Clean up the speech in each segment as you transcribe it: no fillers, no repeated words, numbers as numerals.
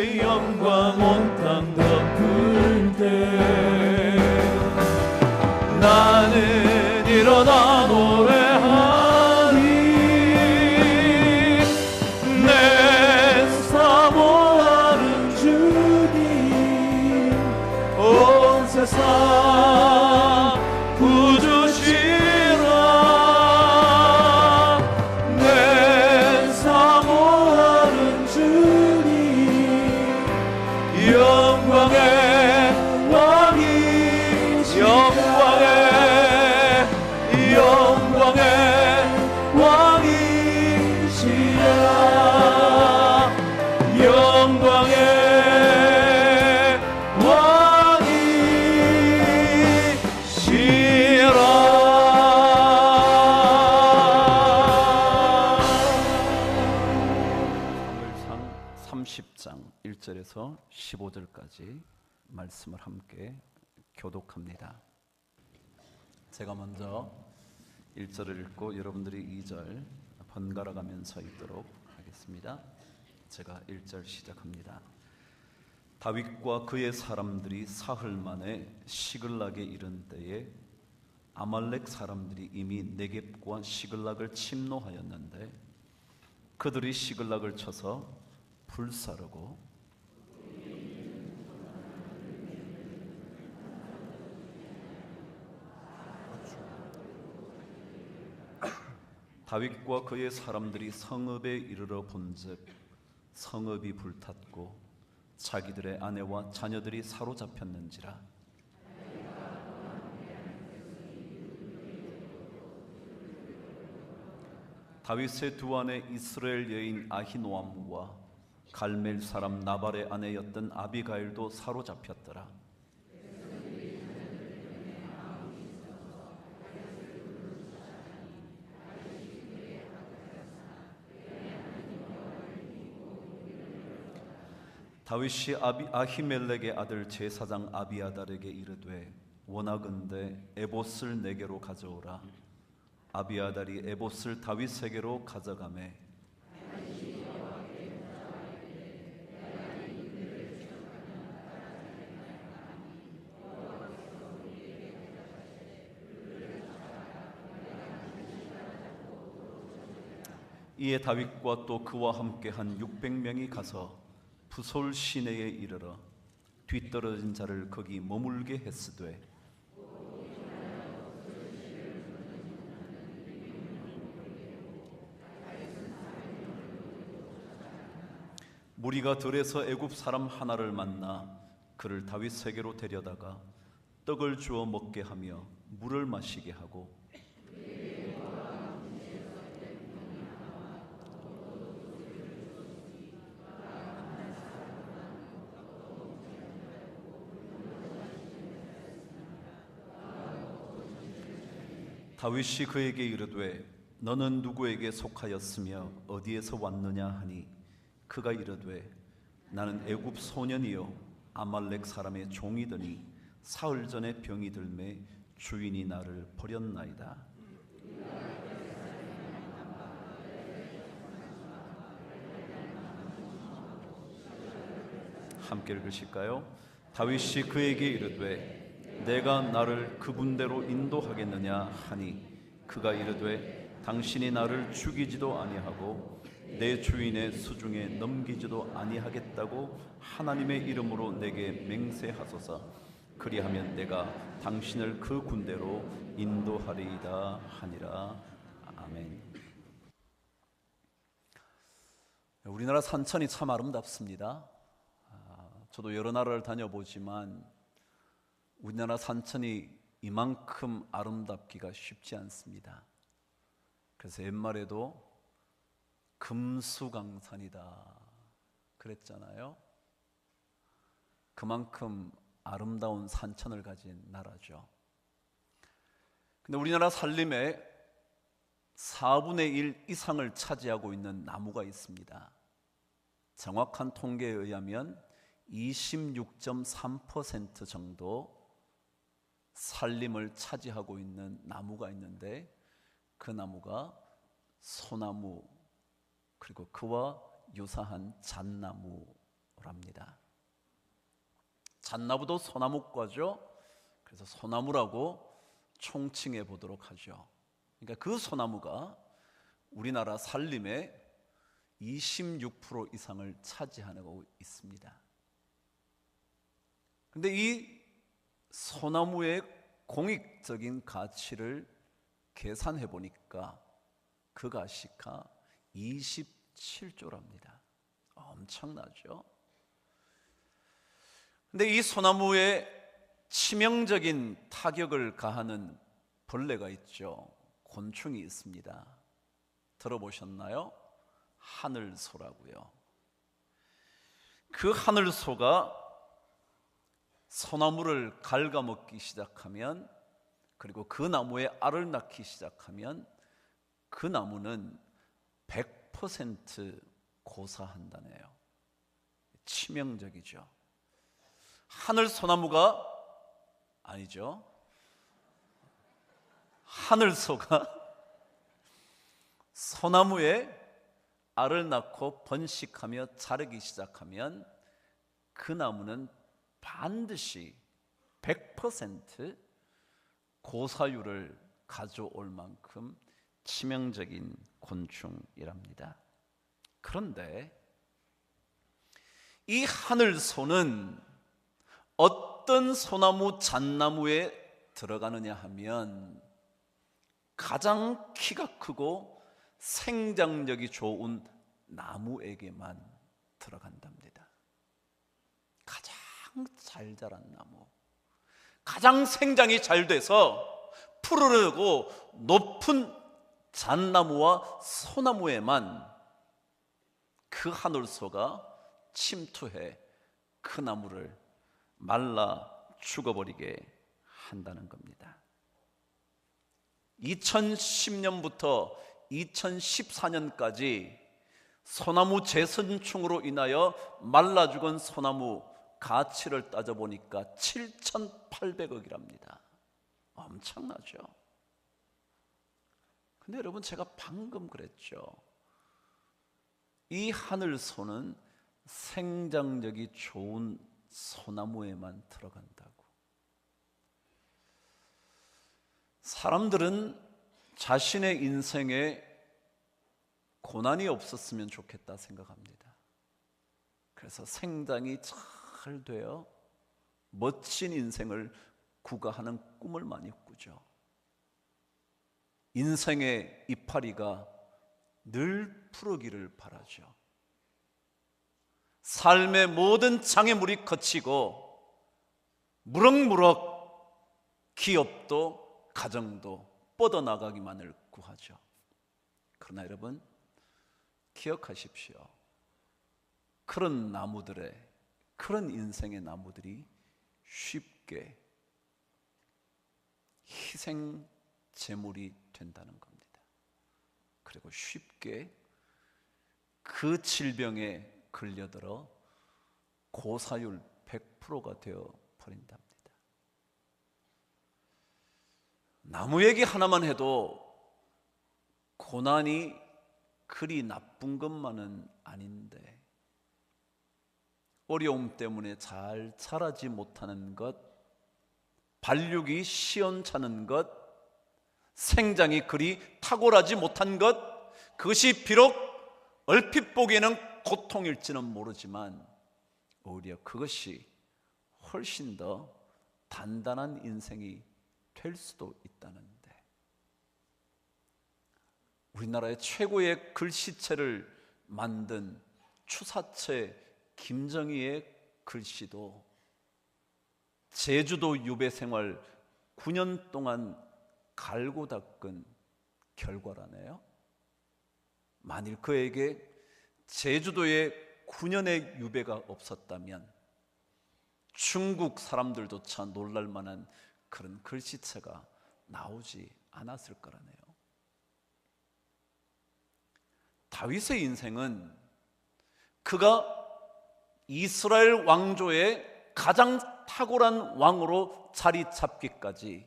주의 영광 온 땅 덮을 때 나는 일어나 노래하리. 내 사모하는 주님 온 세상 구주시라. 내 사모하는 주님 영광의 왕이시라. 영광의 왕이시라. 영광의 왕이시라. 30장 1절에서 15절까지 말씀을 함께 교독합니다. 제가 먼저 1절을 읽고 여러분들이 2절 번갈아 가면서 읽도록 하겠습니다. 제가 1절 시작합니다. 다윗과 그의 사람들이 사흘 만에 시글락에 이른 때에 아말렉 사람들이 이미 네겝과 시글락을 침노하였는데 그들이 시글락을 쳐서 불사르고 다윗과 그의 사람들이 성읍에 이르러 본즉 성읍이 불탔고 자기들의 아내와 자녀들이 사로잡혔는지라. 다윗의 두 아내 이스라엘 여인 아히노암과 갈멜 사람 나발의 아내였던 아비가일도 사로잡혔더라. 다윗이 아히멜렉의 아들 제사장 아비아달에게 이르되 원하건대 에봇을 내게로 가져오라. 아비아달이 에봇을 다윗에게로 가져가매 이에 다윗과 또 그와 함께 한 600명이 가서 부솔 시내에 이르러 뒤떨어진 자를 거기 머물게 했으되 무리가 들에서 애굽 사람 하나를 만나 그를 다윗에게로 데려다가 떡을 주어 먹게 하며 물을 마시게 하고 다윗이 그에게 이르되 너는 누구에게 속하였으며 어디에서 왔느냐 하니 그가 이르되 나는 애굽 소년이요 아말렉 사람의 종이더니 사흘 전에 병이 들매 주인이 나를 버렸나이다. 함께 읽으실까요? 다윗이 그에게 이르되 내가 나를 그분대로 인도하겠느냐 하니 그가 이르되 당신이 나를 죽이지도 아니하고 내 주인의 수중에 넘기지도 아니하겠다고 하나님의 이름으로 내게 맹세하소서. 그리하면 내가 당신을 그 군대로 인도하리이다 하니라. 아멘. 우리나라 산천이 참 아름답습니다. 저도 여러 나라를 다녀보지만 우리나라 산천이 이만큼 아름답기가 쉽지 않습니다. 그래서 옛말에도 금수강산이다 그랬잖아요. 그만큼 아름다운 산천을 가진 나라죠. 근데 우리나라 산림의 4분의 1 이상을 차지하고 있는 나무가 있습니다. 정확한 통계에 의하면 26.3% 정도 산림을 차지하고 있는 나무가 있는데 그 나무가 소나무 그리고 그와 유사한 잣나무라고 잣나무랍니다. 잣나무도 소나무과죠. 그래서 소나무라고 총칭해 보도록 하죠. 그러니까 그 소나무가 우리나라 산림의 26% 이상을 차지하고 있습니다. 그런데 이 소나무의 공익적인 가치를 계산해 보니까 그 가치가 27조랍니다. 엄청나죠? 근데 이 소나무에 치명적인 타격을 가하는 벌레가 있죠. 곤충이 있습니다. 들어보셨나요? 하늘소라고요. 그 하늘소가 소나무를 갉아먹기 시작하면, 그리고 그 나무에 알을 낳기 시작하면 그 나무는 100% 고사한다네요. 치명적이죠. 하늘소나무가 아니죠. 하늘소가 소나무에 알을 낳고 번식하며 자라기 시작하면 그 나무는 반드시 100% 고사율을 가져올 만큼 치명적인 곤충이랍니다. 그런데 이 하늘소는 어떤 소나무 잣나무에 들어가느냐 하면 가장 키가 크고 생장력이 좋은 나무에게만 들어간답니다. 가장 잘 자란 나무, 가장 생장이 잘 돼서 푸르르고 높은 잣나무와 소나무에만 그 하늘소가 침투해 그 나무를 말라 죽어버리게 한다는 겁니다. 2010년부터 2014년까지 소나무 재선충으로 인하여 말라 죽은 소나무 가치를 따져보니까 7,800억이랍니다. 엄청나죠? 근데 여러분, 제가 방금 그랬죠. 이 하늘소는 생장력이 좋은 소나무에만 들어간다고. 사람들은 자신의 인생에 고난이 없었으면 좋겠다 생각합니다. 그래서 생장이 잘 되어 멋진 인생을 구가하는 꿈을 많이 꾸죠. 인생의 이파리가 늘 푸르기를 바라죠. 삶의 모든 장애물이 거치고 무럭무럭 기업도 가정도 뻗어나가기만을 구하죠. 그러나 여러분, 기억하십시오. 그런 나무들의, 그런 인생의 나무들이 쉽게 희생 제물이 된다는 겁니다. 그리고 쉽게 그 질병에 걸려들어 고사율 100%가 되어 버린답니다. 나무 얘기 하나만 해도 고난이 그리 나쁜 것만은 아닌데, 어려움 때문에 잘 자라지 못하는 것, 발육이 시원찮은 것, 생장이 그리 탁월하지 못한 것, 그것이 비록 얼핏 보기에는 고통일지는 모르지만 오히려 그것이 훨씬 더 단단한 인생이 될 수도 있다는데, 우리나라의 최고의 글씨체를 만든 추사체 김정희의 글씨도 제주도 유배 생활 9년 동안 갈고 닦은 결과라네요. 만일 그에게 제주도에 9년의 유배가 없었다면 중국 사람들조차 놀랄 만한 그런 글씨체가 나오지 않았을 거라네요. 다윗의 인생은 그가 이스라엘 왕조의 가장 탁월한 왕으로 자리 잡기까지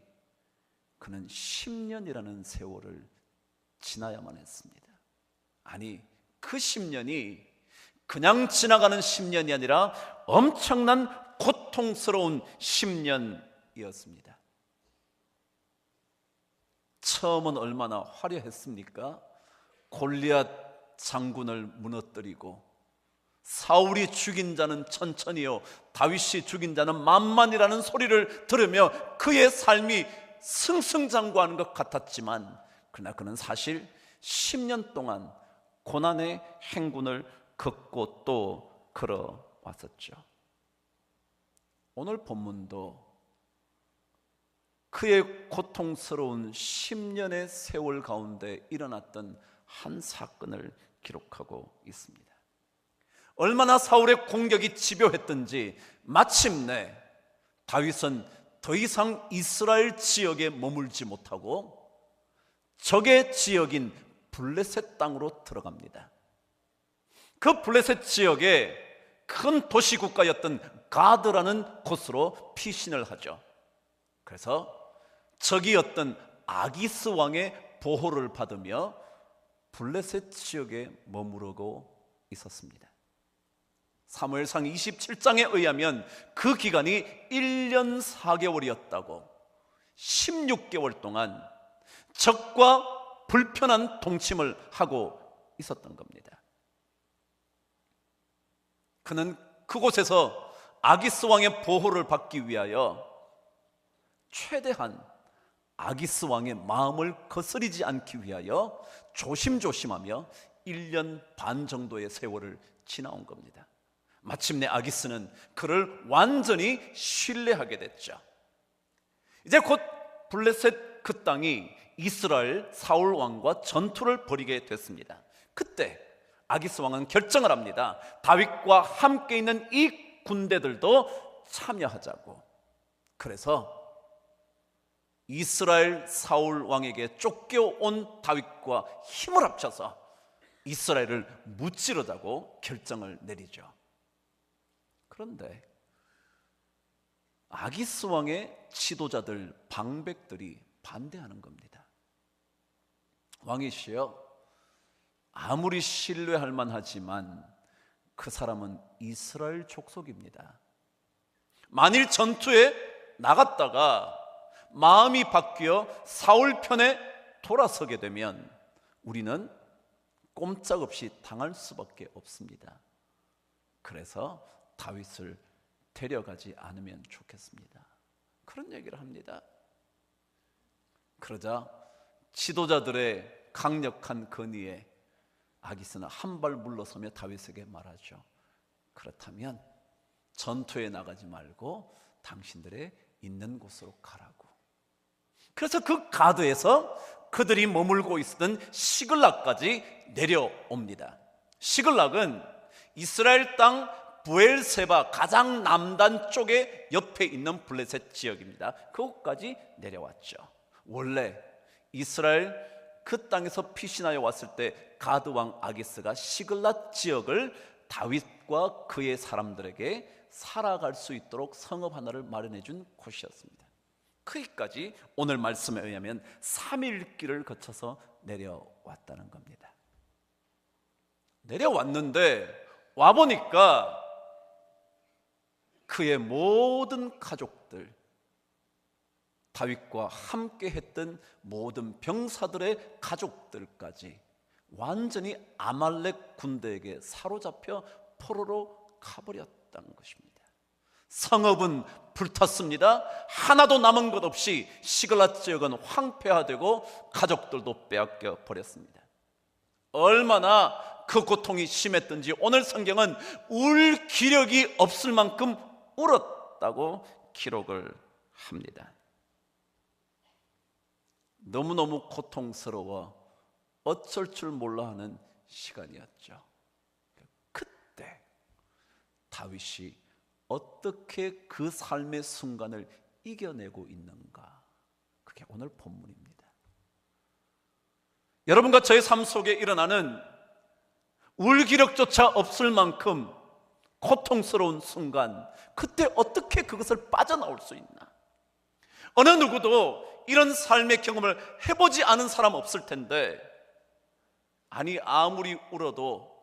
그는 10년이라는 세월을 지나야만 했습니다. 아니, 그 10년이 그냥 지나가는 10년이 아니라 엄청난 고통스러운 10년이었습니다. 처음은 얼마나 화려했습니까? 골리앗 장군을 무너뜨리고 사울이 죽인 자는 천천히요 다윗이 죽인 자는 만만이라는 소리를 들으며 그의 삶이 승승장구하는 것 같았지만, 그러나 그는 사실 10년 동안 고난의 행군을 걷고 또 걸어왔었죠. 오늘 본문도 그의 고통스러운 10년의 세월 가운데 일어났던 한 사건을 기록하고 있습니다. 얼마나 사울의 공격이 집요했던지 마침내 다윗은 더 이상 이스라엘 지역에 머물지 못하고 적의 지역인 블레셋 땅으로 들어갑니다. 그 블레셋 지역에 큰 도시 국가였던 가드라는 곳으로 피신을 하죠. 그래서 적이었던 아기스 왕의 보호를 받으며 블레셋 지역에 머무르고 있었습니다. 사무엘상 27장에 의하면 그 기간이 1년 4개월이었다고, 16개월 동안 적과 불편한 동침을 하고 있었던 겁니다. 그는 그곳에서 아기스 왕의 보호를 받기 위하여 최대한 아기스 왕의 마음을 거스리지 않기 위하여 조심조심하며 1년 반 정도의 세월을 지나온 겁니다. 마침내 아기스는 그를 완전히 신뢰하게 됐죠. 이제 곧 블레셋 그 땅이 이스라엘 사울 왕과 전투를 벌이게 됐습니다. 그때 아기스 왕은 결정을 합니다. 다윗과 함께 있는 이 군대들도 참여하자고. 그래서 이스라엘 사울 왕에게 쫓겨온 다윗과 힘을 합쳐서 이스라엘을 무찌르자고 결정을 내리죠. 그런데 아기스 왕의 지도자들, 방백들이 반대하는 겁니다. 왕이시여, 아무리 신뢰할 만하지만 그 사람은 이스라엘 족속입니다. 만일 전투에 나갔다가 마음이 바뀌어 사울 편에 돌아서게 되면 우리는 꼼짝없이 당할 수밖에 없습니다. 그래서 다윗을 데려가지 않으면 좋겠습니다. 그런 얘기를 합니다. 그러자 지도자들의 강력한 건의에 아기스는 한 발 물러서며 다윗에게 말하죠. 그렇다면 전투에 나가지 말고 당신들의 있는 곳으로 가라고. 그래서 그 가드에서 그들이 머물고 있었던 시글락까지 내려옵니다. 시글락은 이스라엘 땅 부엘세바 가장 남단 쪽에 옆에 있는 블레셋 지역입니다. 그곳까지 내려왔죠. 원래 이스라엘 그 땅에서 피신하여 왔을 때 가드 왕 아기스가 시글락 지역을 다윗과 그의 사람들에게 살아갈 수 있도록 성읍 하나를 마련해 준 곳이었습니다. 거기까지 오늘 말씀에 의하면 3일 길을 거쳐서 내려왔다는 겁니다. 내려왔는데 와보니까 그의 모든 가족들, 다윗과 함께 했던 모든 병사들의 가족들까지 완전히 아말렉 군대에게 사로잡혀 포로로 가버렸다는 것입니다. 성읍은 불탔습니다. 하나도 남은 것 없이 시글락 지역은 황폐화되고 가족들도 빼앗겨 버렸습니다. 얼마나 그 고통이 심했던지 오늘 성경은 울 기력이 없을 만큼 울었다고 기록을 합니다. 너무너무 고통스러워 어쩔 줄 몰라 하는 시간이었죠. 그때 다윗이 어떻게 그 삶의 순간을 이겨내고 있는가, 그게 오늘 본문입니다. 여러분과 저의 삶 속에 일어나는 울기력조차 없을 만큼 고통스러운 순간, 그때 어떻게 그것을 빠져나올 수 있나? 어느 누구도 이런 삶의 경험을 해보지 않은 사람 없을 텐데, 아니 아무리 울어도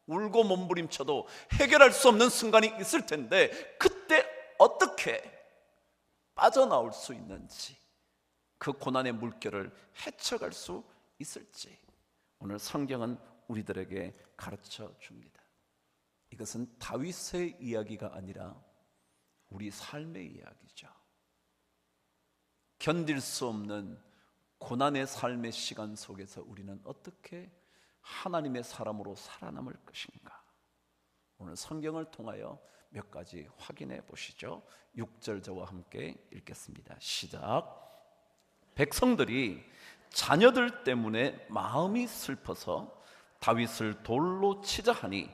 울고 몸부림쳐도 해결할 수 없는 순간이 있을 텐데 그때 어떻게 빠져나올 수 있는지, 그 고난의 물결을 헤쳐갈 수 있을지 오늘 성경은 우리들에게 가르쳐 줍니다. 이것은 다윗의 이야기가 아니라 우리 삶의 이야기죠. 견딜 수 없는 고난의 삶의 시간 속에서 우리는 어떻게 하나님의 사람으로 살아남을 것인가? 오늘 성경을 통하여 몇 가지 확인해 보시죠. 6절 저와 함께 읽겠습니다. 시작. 백성들이 자녀들 때문에 마음이 슬퍼서 다윗을 돌로 치자 하니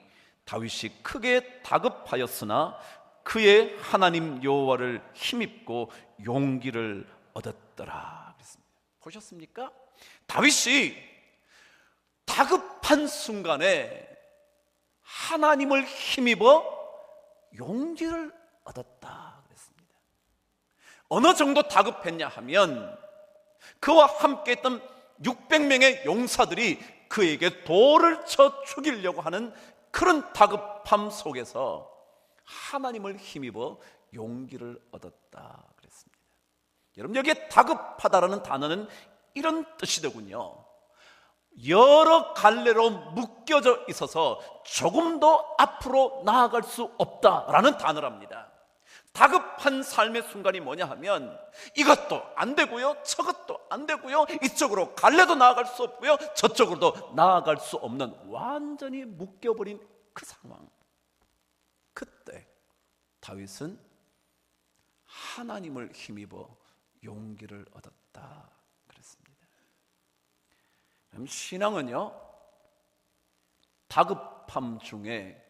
다윗이 크게 다급하였으나 그의 하나님 여호와를 힘입고 용기를 얻었더라. 그랬습니다. 보셨습니까? 다윗이 다급한 순간에 하나님을 힘입어 용기를 얻었다 그랬습니다. 어느 정도 다급했냐 하면 그와 함께 했던 600명의 용사들이 그에게 돌을 쳐 죽이려고 하는 그런 다급함 속에서 하나님을 힘입어 용기를 얻었다 그랬습니다. 여러분, 여기에 다급하다라는 단어는 이런 뜻이 되군요. 여러 갈래로 묶여져 있어서 조금 더 앞으로 나아갈 수 없다라는 단어랍니다. 다급한 삶의 순간이 뭐냐 하면 이것도 안 되고요, 저것도 안 되고요, 이쪽으로 갈래도 나아갈 수 없고요, 저쪽으로도 나아갈 수 없는 완전히 묶여버린 그 상황. 그때 다윗은 하나님을 힘입어 용기를 얻었다 그랬습니다. 그럼 신앙은요, 다급함 중에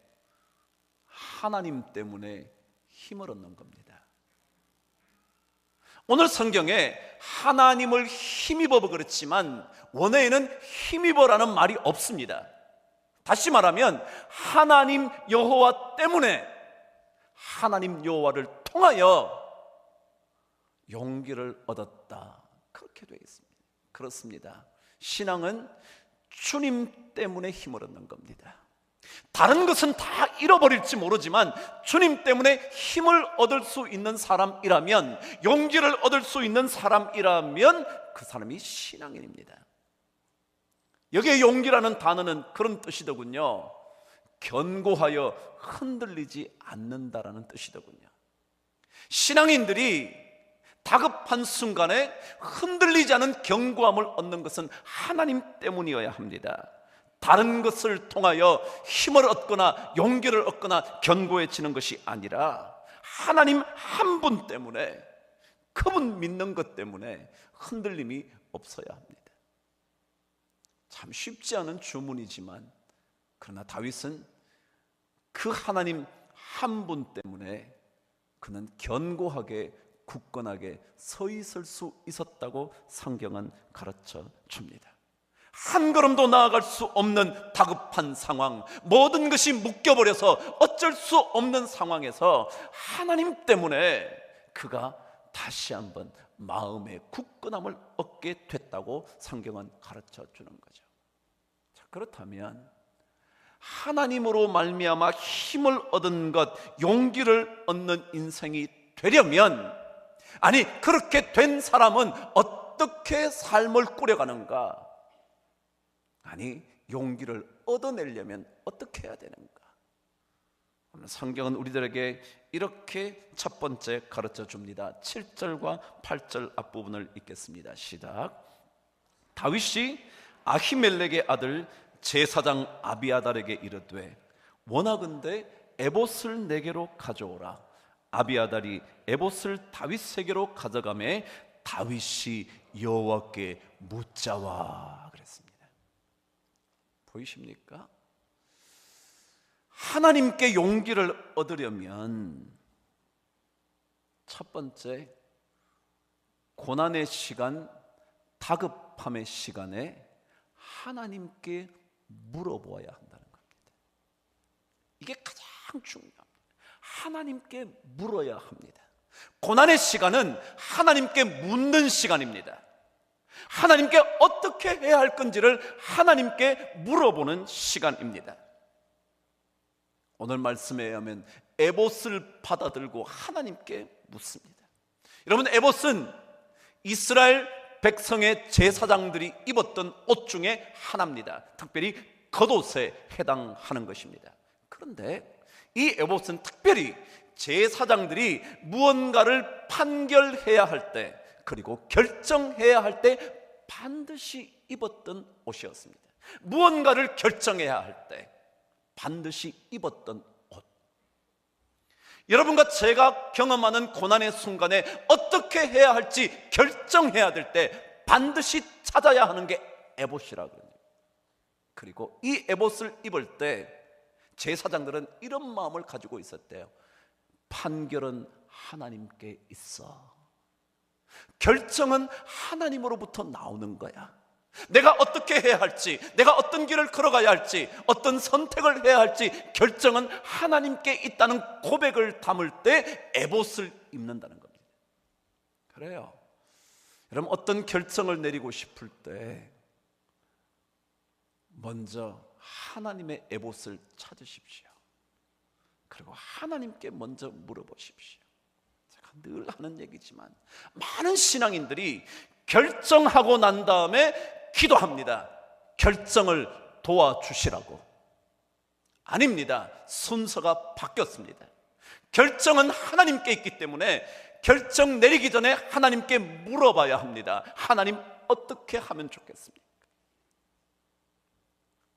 하나님 때문에 힘을 얻는 겁니다. 오늘 성경에 하나님을 힘입어 그렇지만 원어에는 힘입어라는 말이 없습니다. 다시 말하면 하나님 여호와 때문에 하나님 여호와를 통하여 용기를 얻었다, 그렇게 되어 있습니다. 그렇습니다. 신앙은 주님 때문에 힘을 얻는 겁니다. 다른 것은 다 잃어버릴지 모르지만 주님 때문에 힘을 얻을 수 있는 사람이라면, 용기를 얻을 수 있는 사람이라면 그 사람이 신앙인입니다. 여기에 용기라는 단어는 그런 뜻이더군요. 견고하여 흔들리지 않는다라는 뜻이더군요. 신앙인들이 다급한 순간에 흔들리지 않은 견고함을 얻는 것은 하나님 때문이어야 합니다. 다른 것을 통하여 힘을 얻거나 용기를 얻거나 견고해지는 것이 아니라 하나님 한 분 때문에, 그분 믿는 것 때문에 흔들림이 없어야 합니다. 참 쉽지 않은 주문이지만 그러나 다윗은 그 하나님 한 분 때문에 그는 견고하게 굳건하게 서 있을 수 있었다고 성경은 가르쳐 줍니다. 한 걸음도 나아갈 수 없는 다급한 상황, 모든 것이 묶여버려서 어쩔 수 없는 상황에서 하나님 때문에 그가 다시 한번 마음의 굳건함을 얻게 됐다고 성경은 가르쳐 주는 거죠. 자, 그렇다면 하나님으로 말미암아 힘을 얻은 것, 용기를 얻는 인생이 되려면, 아니 그렇게 된 사람은 어떻게 삶을 꾸려가는가? 아니 용기를 얻어내려면 어떻게 해야 되는가? 오늘 성경은 우리들에게 이렇게 첫 번째 가르쳐 줍니다. 7절과 8절 앞부분을 읽겠습니다. 시작. 다윗이 아히멜렉의 아들 제사장 아비아달에게 이르되 원하건대 에봇을 내게로 가져오라. 아비아달이 에봇을 다윗에게로 가져가매 다윗이 여호와께 묻자와 그랬습니다. 보이십니까? 하나님께 용기를 얻으려면 첫 번째, 고난의 시간, 다급함의 시간에 하나님께 물어보아야 한다는 겁니다. 이게 가장 중요합니다. 하나님께 물어야 합니다. 고난의 시간은 하나님께 묻는 시간입니다. 하나님께 어떻게 해야 할 건지를 하나님께 물어보는 시간입니다. 오늘 말씀에 의하면 에봇을 받아들고 하나님께 묻습니다. 여러분, 에봇은 이스라엘 백성의 제사장들이 입었던 옷 중에 하나입니다. 특별히 겉옷에 해당하는 것입니다. 그런데 이 에봇은 특별히 제사장들이 무언가를 판결해야 할 때, 그리고 결정해야 할 때 반드시 입었던 옷이었습니다. 무언가를 결정해야 할 때 반드시 입었던 옷. 여러분과 제가 경험하는 고난의 순간에 어떻게 해야 할지 결정해야 될 때 반드시 찾아야 하는 게 에봇이라고요. 그리고 이 에봇을 입을 때 제사장들은 이런 마음을 가지고 있었대요. 판결은 하나님께 있어. 결정은 하나님으로부터 나오는 거야. 내가 어떻게 해야 할지, 내가 어떤 길을 걸어가야 할지, 어떤 선택을 해야 할지 결정은 하나님께 있다는 고백을 담을 때 에봇을 입는다는 겁니다. 그래요. 여러분, 어떤 결정을 내리고 싶을 때 먼저 하나님의 에봇을 찾으십시오. 그리고 하나님께 먼저 물어보십시오. 제가 늘 하는 얘기지만 많은 신앙인들이 결정하고 난 다음에 기도합니다. 결정을 도와주시라고. 아닙니다. 순서가 바뀌었습니다. 결정은 하나님께 있기 때문에 결정 내리기 전에 하나님께 물어봐야 합니다. 하나님, 어떻게 하면 좋겠습니까?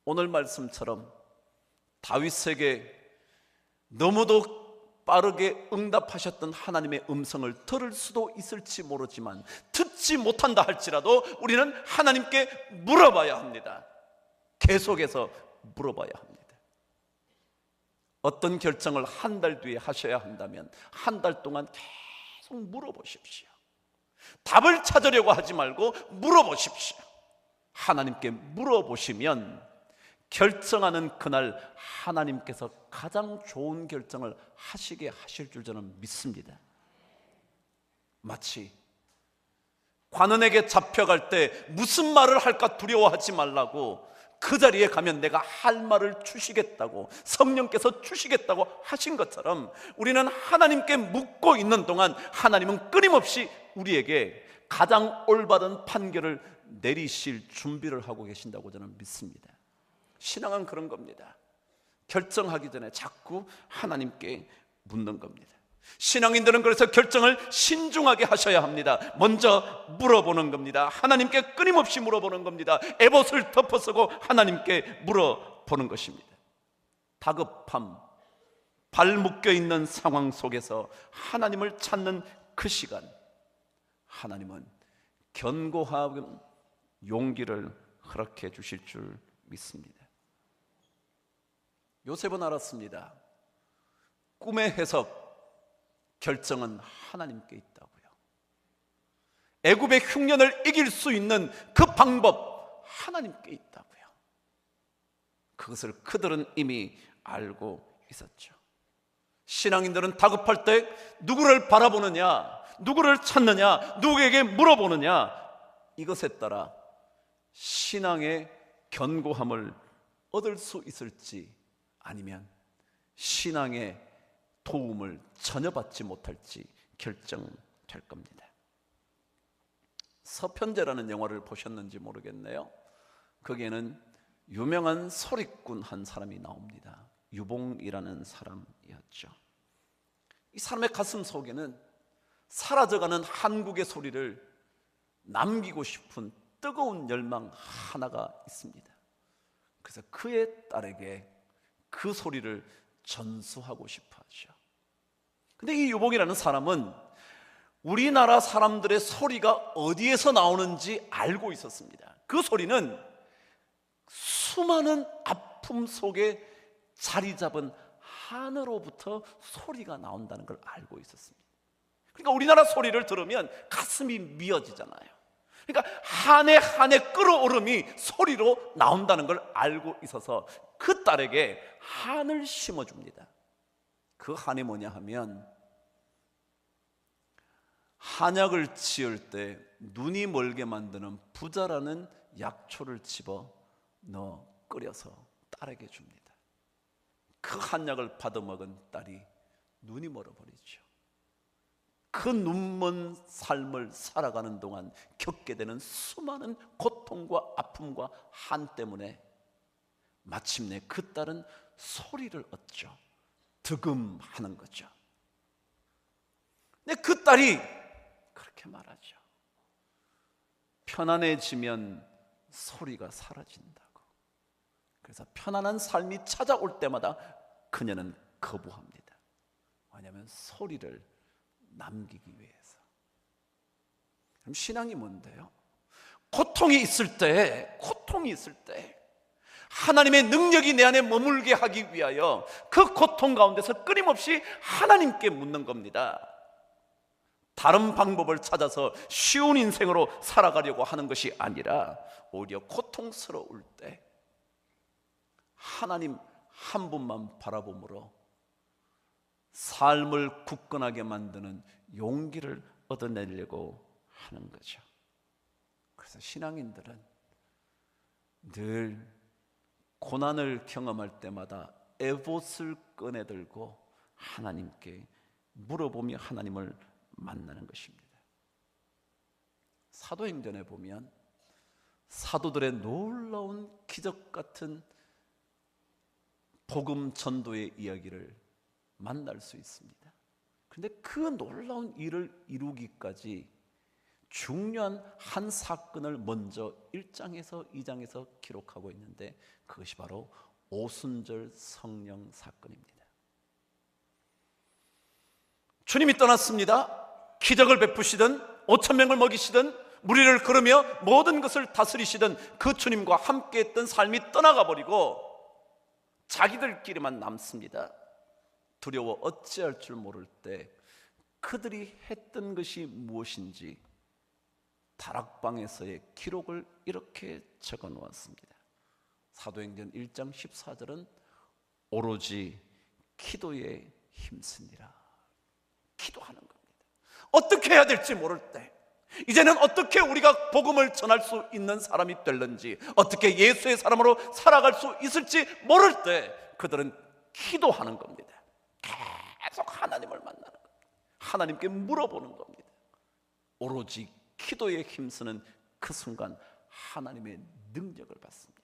오늘 말씀처럼 다윗에게 너무도 빠르게 응답하셨던 하나님의 음성을 들을 수도 있을지 모르지만, 듣지 못한다 할지라도 우리는 하나님께 물어봐야 합니다. 계속해서 물어봐야 합니다. 어떤 결정을 한 달 뒤에 하셔야 한다면 한 달 동안 계속 물어보십시오. 답을 찾으려고 하지 말고 물어보십시오. 하나님께 물어보시면 결정하는 그날 하나님께서 가장 좋은 결정을 하시게 하실 줄 저는 믿습니다. 마치 관원에게 잡혀갈 때 무슨 말을 할까 두려워하지 말라고, 그 자리에 가면 내가 할 말을 주시겠다고, 성령께서 주시겠다고 하신 것처럼 우리는 하나님께 묻고 있는 동안 하나님은 끊임없이 우리에게 가장 올바른 판결을 내리실 준비를 하고 계신다고 저는 믿습니다. 신앙은 그런 겁니다. 결정하기 전에 자꾸 하나님께 묻는 겁니다. 신앙인들은 그래서 결정을 신중하게 하셔야 합니다. 먼저 물어보는 겁니다. 하나님께 끊임없이 물어보는 겁니다. 에봇을 덮어쓰고 하나님께 물어보는 것입니다. 다급함, 발 묶여있는 상황 속에서 하나님을 찾는 그 시간, 하나님은 견고한 용기를 허락해 주실 줄 믿습니다. 요셉은 알았습니다. 꿈의 해석, 결정은 하나님께 있다고요. 애굽의 흉년을 이길 수 있는 그 방법, 하나님께 있다고요. 그것을 그들은 이미 알고 있었죠. 신앙인들은 다급할 때 누구를 바라보느냐, 누구를 찾느냐, 누구에게 물어보느냐, 이것에 따라 신앙의 견고함을 얻을 수 있을지, 아니면 신앙의 도움을 전혀 받지 못할지 결정될 겁니다. 서편제라는 영화를 보셨는지 모르겠네요. 거기에는 유명한 소리꾼 한 사람이 나옵니다. 유봉이라는 사람이었죠. 이 사람의 가슴 속에는 사라져가는 한국의 소리를 남기고 싶은 뜨거운 열망 하나가 있습니다. 그래서 그의 딸에게 그 소리를 전수하고 싶어 하죠. 근데 이 유봉이라는 사람은 우리나라 사람들의 소리가 어디에서 나오는지 알고 있었습니다. 그 소리는 수많은 아픔 속에 자리 잡은 한으로부터 소리가 나온다는 걸 알고 있었습니다. 그러니까 우리나라 소리를 들으면 가슴이 미어지잖아요. 그러니까 한 해 끓어오름이 소리로 나온다는 걸 알고 있어서 그 딸에게 한을 심어줍니다. 그 한이 뭐냐 하면, 한약을 지을 때 눈이 멀게 만드는 부자라는 약초를 집어 넣어 끓여서 딸에게 줍니다. 그 한약을 받아먹은 딸이 눈이 멀어버리죠. 그 눈먼 삶을 살아가는 동안 겪게 되는 수많은 고통과 아픔과 한 때문에 마침내 그 딸은 소리를 얻죠. 득음하는 거죠. 근데 그 딸이 그렇게 말하죠. 편안해지면 소리가 사라진다고. 그래서 편안한 삶이 찾아올 때마다 그녀는 거부합니다. 왜냐하면 소리를 남기기 위해서. 그럼 신앙이 뭔데요? 고통이 있을 때 하나님의 능력이 내 안에 머물게 하기 위하여 그 고통 가운데서 끊임없이 하나님께 묻는 겁니다. 다른 방법을 찾아서 쉬운 인생으로 살아가려고 하는 것이 아니라 오히려 고통스러울 때 하나님 한 분만 바라봄으로 삶을 굳건하게 만드는 용기를 얻어내려고 하는 거죠. 그래서 신앙인들은 늘 고난을 경험할 때마다 에봇을 꺼내들고 하나님께 물어보며 하나님을 만나는 것입니다. 사도행전에 보면 사도들의 놀라운 기적 같은 복음 전도의 이야기를 만날 수 있습니다. 그런데 그 놀라운 일을 이루기까지 중요한 한 사건을 먼저 1장에서 2장에서 기록하고 있는데 그것이 바로 오순절 성령 사건입니다. 주님이 떠났습니다. 기적을 베푸시든 5,000명을 먹이시든 무리를 걸으며 모든 것을 다스리시던 그 주님과 함께 했던 삶이 떠나가 버리고 자기들끼리만 남습니다. 두려워 어찌할 줄 모를 때 그들이 했던 것이 무엇인지 다락방에서의 기록을 이렇게 적어 놓았습니다. 사도행전 1장 14절은 오로지 기도에 힘쓰니라. 기도하는 겁니다. 어떻게 해야 될지 모를 때, 이제는 어떻게 우리가 복음을 전할 수 있는 사람이 될는지, 어떻게 예수의 사람으로 살아갈 수 있을지 모를 때 그들은 기도하는 겁니다. 계속 하나님을 만나는 겁니다. 하나님께 물어보는 겁니다. 오로지 기도에 힘쓰는 그 순간 하나님의 능력을 받습니다.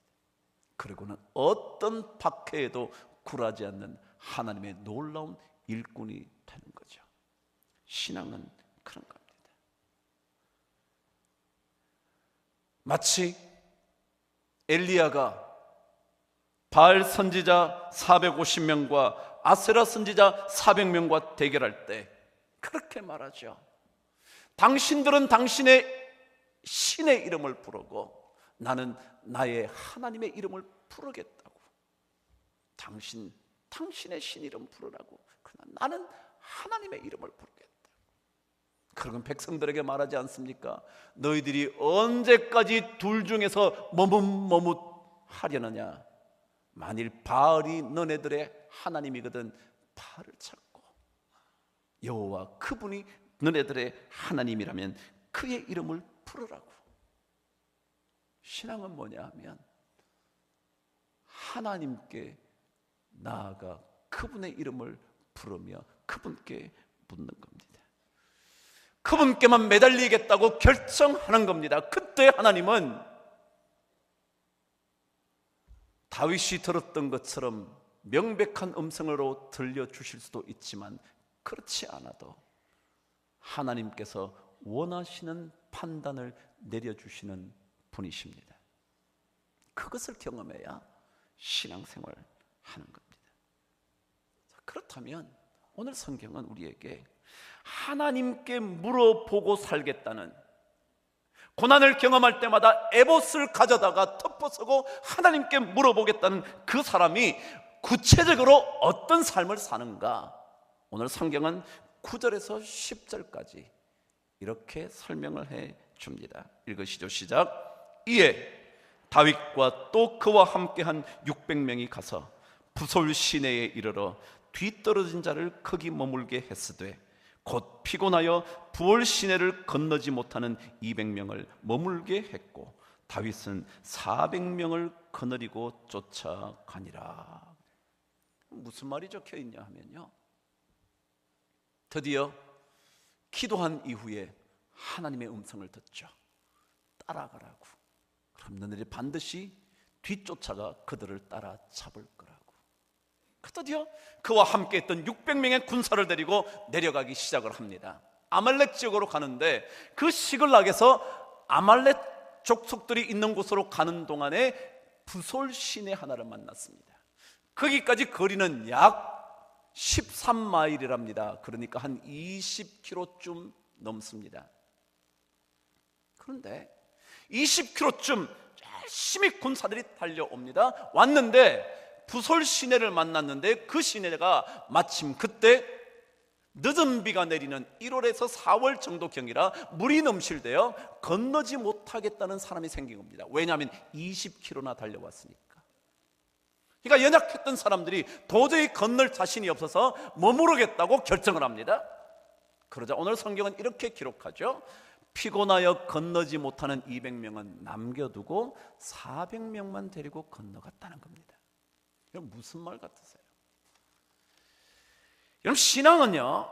그리고는 어떤 박해에도 굴하지 않는 하나님의 놀라운 일꾼이 되는 거죠. 신앙은 그런 겁니다. 마치 엘리야가 바알 선지자 450명과 아세라 선지자 400명과 대결할 때 그렇게 말하죠. 당신들은 당신의 신의 이름을 부르고 나는 나의 하나님의 이름을 부르겠다고. 당신의 신 이름 부르라고. 그러나 나는 하나님의 이름을 부르겠다. 그러면 백성들에게 말하지 않습니까? 너희들이 언제까지 둘 중에서 머뭇머뭇하려느냐? 만일 바알이 너네들의 하나님이거든 바알을 찾고 여호와 그분이 너네들의 하나님이라면 그의 이름을 부르라고. 신앙은 뭐냐 하면 하나님께 나아가 그분의 이름을 부르며 그분께 묻는 겁니다. 그분께만 매달리겠다고 결정하는 겁니다. 그때 하나님은 다윗이 들었던 것처럼 명백한 음성으로 들려주실 수도 있지만 그렇지 않아도 하나님께서 원하시는 판단을 내려주시는 분이십니다. 그것을 경험해야 신앙생활을 하는 겁니다. 그렇다면 오늘 성경은 우리에게 하나님께 물어보고 살겠다는, 고난을 경험할 때마다 에봇을 가져다가 덮어서고 하나님께 물어보겠다는 그 사람이 구체적으로 어떤 삶을 사는가, 오늘 성경은 9절에서 10절까지 이렇게 설명을 해 줍니다. 읽으시죠. 시작. 이에 다윗과 또 그와 함께한 600명이 가서 부솔 시내에 이르러 뒤떨어진 자를 거기 머물게 했으되 곧 피곤하여 부올 시내를 건너지 못하는 200명을 머물게 했고 다윗은 400명을 거느리고 쫓아가니라. 무슨 말이 적혀 있냐 하면요, 드디어 기도한 이후에 하나님의 음성을 듣죠. 따라가라고. 그럼 너희들이 반드시 뒤쫓아가 그들을 따라 잡을 거라고. 드디어 그와 함께 했던 600명의 군사를 데리고 내려가기 시작을 합니다. 아말렉 지역으로 가는데, 그 시글락에서 아말렉 족속들이 있는 곳으로 가는 동안에 부솔 시내 하나를 만났습니다. 거기까지 거리는 약 13마일이랍니다. 그러니까 한 20km쯤 넘습니다. 그런데 20km쯤 열심히 군사들이 달려옵니다. 왔는데 부솔 시내를 만났는데, 그 시내가 마침 그때 늦은 비가 내리는 1월에서 4월 정도경이라 물이 넘실대요 건너지 못하겠다는 사람이 생긴 겁니다. 왜냐하면 20km나 달려왔으니까. 그러니까 연약했던 사람들이 도저히 건널 자신이 없어서 머무르겠다고 결정을 합니다. 그러자 오늘 성경은 이렇게 기록하죠. 피곤하여 건너지 못하는 200명은 남겨두고 400명만 데리고 건너갔다는 겁니다. 이건 무슨 말 같으세요? 여러분, 신앙은요,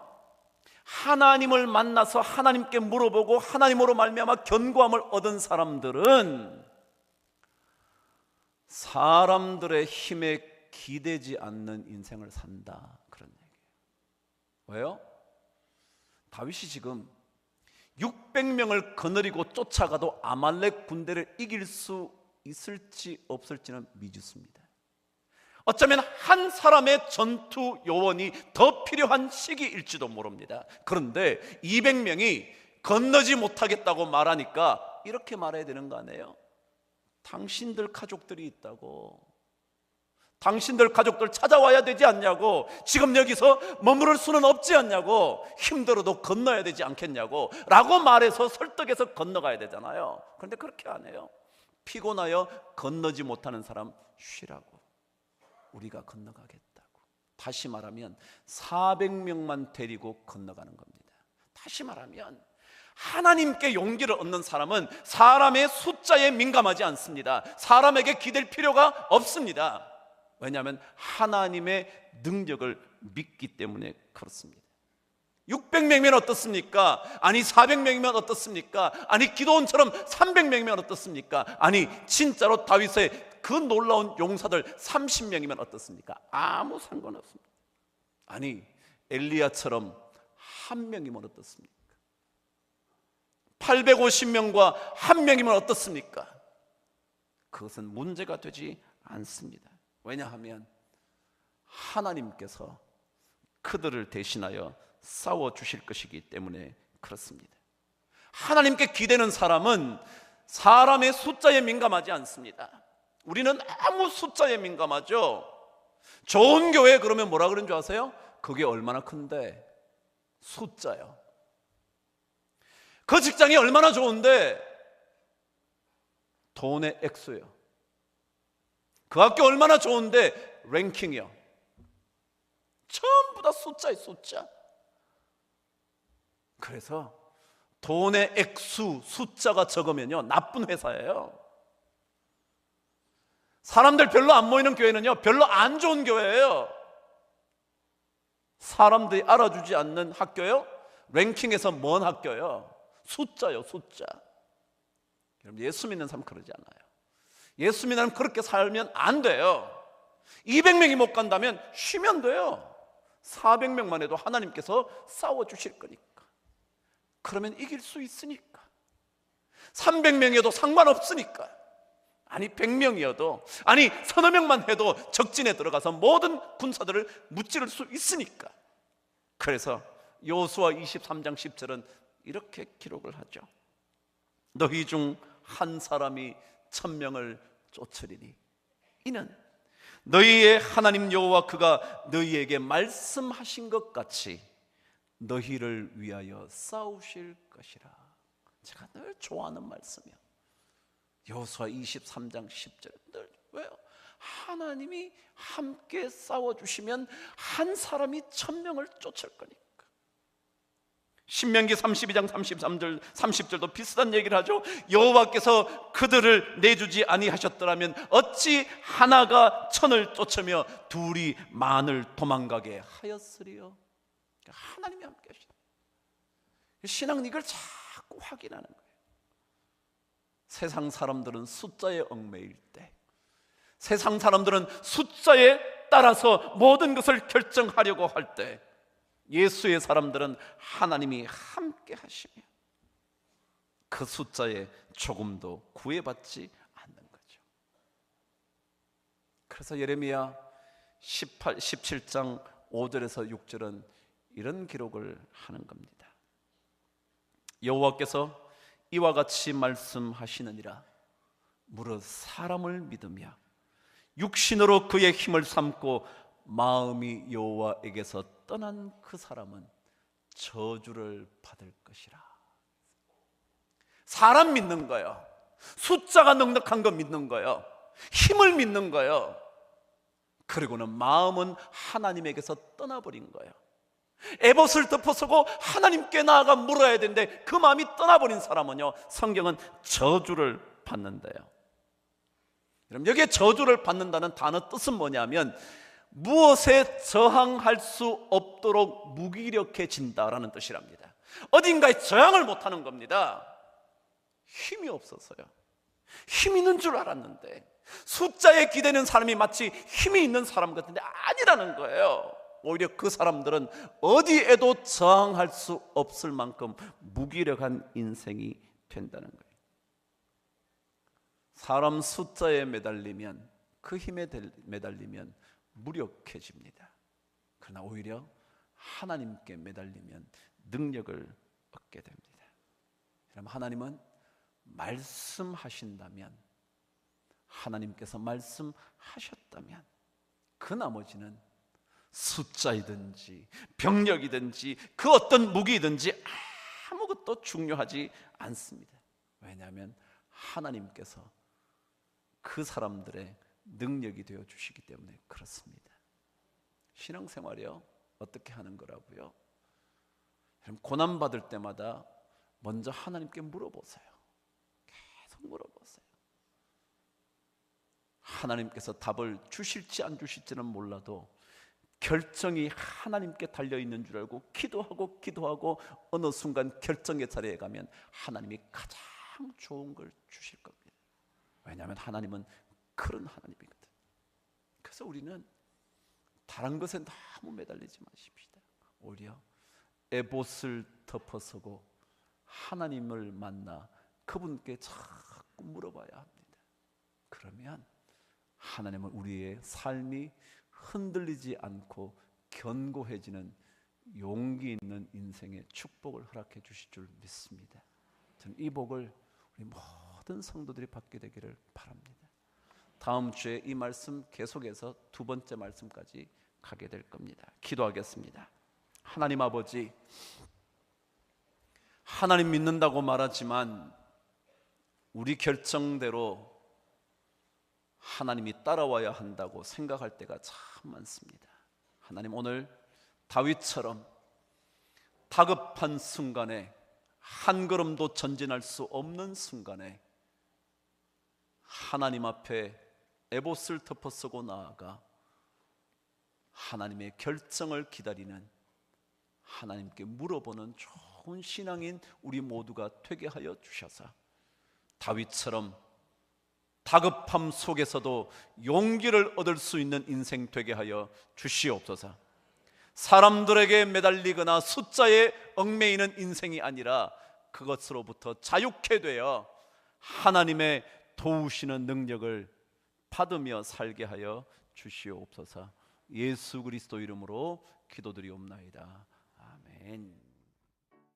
하나님을 만나서 하나님께 물어보고 하나님으로 말미암아 견고함을 얻은 사람들은 사람들의 힘에 기대지 않는 인생을 산다, 그런 얘기예요. 왜요? 다윗이 지금 600명을 거느리고 쫓아가도 아말렉 군대를 이길 수 있을지 없을지는 미지수입니다. 어쩌면 한 사람의 전투 요원이 더 필요한 시기일지도 모릅니다. 그런데 200명이 건너지 못하겠다고 말하니까 이렇게 말해야 되는 거 아니에요? 당신들 가족들이 있다고, 당신들 가족들 찾아와야 되지 않냐고, 지금 여기서 머무를 수는 없지 않냐고, 힘들어도 건너야 되지 않겠냐고 라고 말해서 설득해서 건너가야 되잖아요. 그런데 그렇게 안 해요. 피곤하여 건너지 못하는 사람 쉬라고, 우리가 건너가겠다고. 다시 말하면 400명만 데리고 건너가는 겁니다. 다시 말하면 하나님께 용기를 얻는 사람은 사람의 숫자에 민감하지 않습니다. 사람에게 기댈 필요가 없습니다. 왜냐하면 하나님의 능력을 믿기 때문에 그렇습니다. 600명이면 어떻습니까? 아니 400명이면 어떻습니까? 아니 기도원처럼 300명이면 어떻습니까? 아니 진짜로 다윗의 그 놀라운 용사들 30명이면 어떻습니까? 아무 상관없습니다. 아니 엘리야처럼 1명이면 어떻습니까? 850명과 1명이면 어떻습니까? 그것은 문제가 되지 않습니다. 왜냐하면 하나님께서 그들을 대신하여 싸워주실 것이기 때문에 그렇습니다. 하나님께 기대는 사람은 사람의 숫자에 민감하지 않습니다. 우리는 아무 숫자에 민감하죠. 좋은 교회 그러면 뭐라 그러는 줄 아세요? 그게 얼마나 큰데? 숫자요. 그 직장이 얼마나 좋은데? 돈의 액수요. 그 학교 얼마나 좋은데? 랭킹이요. 전부 다 숫자예요, 숫자. 그래서 돈의 액수, 숫자가 적으면요 나쁜 회사예요. 사람들 별로 안 모이는 교회는요 별로 안 좋은 교회예요. 사람들이 알아주지 않는 학교요, 랭킹에서 먼 학교요. 숫자요, 숫자. 여러분, 예수 믿는 사람 그러지 않아요. 예수 믿는 사람 그렇게 살면 안 돼요. 200명이 못 간다면 쉬면 돼요. 400명만 해도 하나님께서 싸워주실 거니까. 그러면 이길 수 있으니까. 300명이어도 상관없으니까. 아니 100명이어도, 아니 서너 명만 해도 적진에 들어가서 모든 군사들을 무찌를 수 있으니까. 그래서 여호수아 23장 10절은 이렇게 기록을 하죠. 너희 중 한 사람이 1000명을 쫓으리니 이는 너희의 하나님 여호와 그가 너희에게 말씀하신 것 같이 너희를 위하여 싸우실 것이라. 제가 늘 좋아하는 말씀이에요. 여호수아 23장 10절. 늘 왜요? 하나님이 함께 싸워주시면 한 사람이 1000명을 쫓을 거니까. 신명기 32장 33절 30절도 비슷한 얘기를 하죠. 여호와께서 그들을 내주지 아니하셨더라면 어찌 하나가 천을 쫓으며 둘이 만을 도망가게 하였으리요. 하나님이 함께 하시다. 신앙은 이걸 자꾸 확인하는 거예요. 세상 사람들은 숫자에 얽매일 때, 세상 사람들은 숫자에 따라서 모든 것을 결정하려고 할 때, 예수의 사람들은 하나님이 함께 하시며 그 숫자에 조금도 구애받지 않는 거죠. 그래서 예레미야 17장 5절에서 6절은 이런 기록을 하는 겁니다. 여호와께서 이와 같이 말씀하시느니라. 무릇 사람을 믿으며 육신으로 그의 힘을 삼고 마음이 여호와에게서 떠난 그 사람은 저주를 받을 것이라. 사람 믿는 거예요. 숫자가 넉넉한 거 믿는 거예요. 힘을 믿는 거예요. 그리고는 마음은 하나님에게서 떠나버린 거예요. 에봇을 덮어서고 하나님께 나아가 물어야 되는데 그 마음이 떠나버린 사람은요, 성경은 저주를 받는데요. 그럼 여기에 저주를 받는다는 단어 뜻은 뭐냐면 무엇에 저항할 수 없도록 무기력해진다라는 뜻이랍니다. 어딘가에 저항을 못하는 겁니다. 힘이 없어서요. 힘 있는 줄 알았는데, 숫자에 기대는 사람이 마치 힘이 있는 사람 같은데 아니라는 거예요. 오히려 그 사람들은 어디에도 저항할 수 없을 만큼 무기력한 인생이 된다는 거예요. 사람 숫자에 매달리면, 그 힘에 매달리면 무력해집니다. 그러나 오히려 하나님께 매달리면 능력을 얻게 됩니다. 그럼 하나님은 말씀하신다면, 하나님께서 말씀하셨다면 그 나머지는 숫자이든지 병력이든지 그 어떤 무기이든지 아무것도 중요하지 않습니다. 왜냐하면 하나님께서 그 사람들의 능력이 되어 주시기 때문에 그렇습니다. 신앙생활이요, 어떻게 하는 거라고요? 고난 받을 때마다 먼저 하나님께 물어보세요. 계속 물어보세요. 하나님께서 답을 주실지 안 주실지는 몰라도 결정이 하나님께 달려있는 줄 알고 기도하고 어느 순간 결정의 자리에 가면 하나님이 가장 좋은 걸 주실 겁니다. 왜냐하면 하나님은 그런 하나님이거든. 그래서 우리는 다른 것에 너무 매달리지 마십시다. 오히려 에봇을 덮어서고 하나님을 만나 그분께 자꾸 물어봐야 합니다. 그러면 하나님은 우리의 삶이 흔들리지 않고 견고해지는 용기 있는 인생의 축복을 허락해 주실 줄 믿습니다. 저는 이 복을 우리 모든 성도들이 받게 되기를 바랍니다. 다음 주에 이 말씀 계속해서 두 번째 말씀까지 가게 될 겁니다. 기도하겠습니다. 하나님 아버지, 하나님 믿는다고 말하지만 우리 결정대로 하나님이 따라와야 한다고 생각할 때가 참 많습니다. 하나님, 오늘 다윗처럼 다급한 순간에, 한 걸음도 전진할 수 없는 순간에 하나님 앞에 에봇을 덮어쓰고 나아가 하나님의 결정을 기다리는, 하나님께 물어보는 좋은 신앙인 우리 모두가 되게 하여 주셔서 다윗처럼 다급함 속에서도 용기를 얻을 수 있는 인생 되게 하여 주시옵소서. 사람들에게 매달리거나 숫자에 얽매이는 인생이 아니라 그것으로부터 자유케 되어 하나님의 도우시는 능력을 받으며 살게 하여 주시옵소서. 예수 그리스도 이름으로 기도드리옵나이다. 아멘.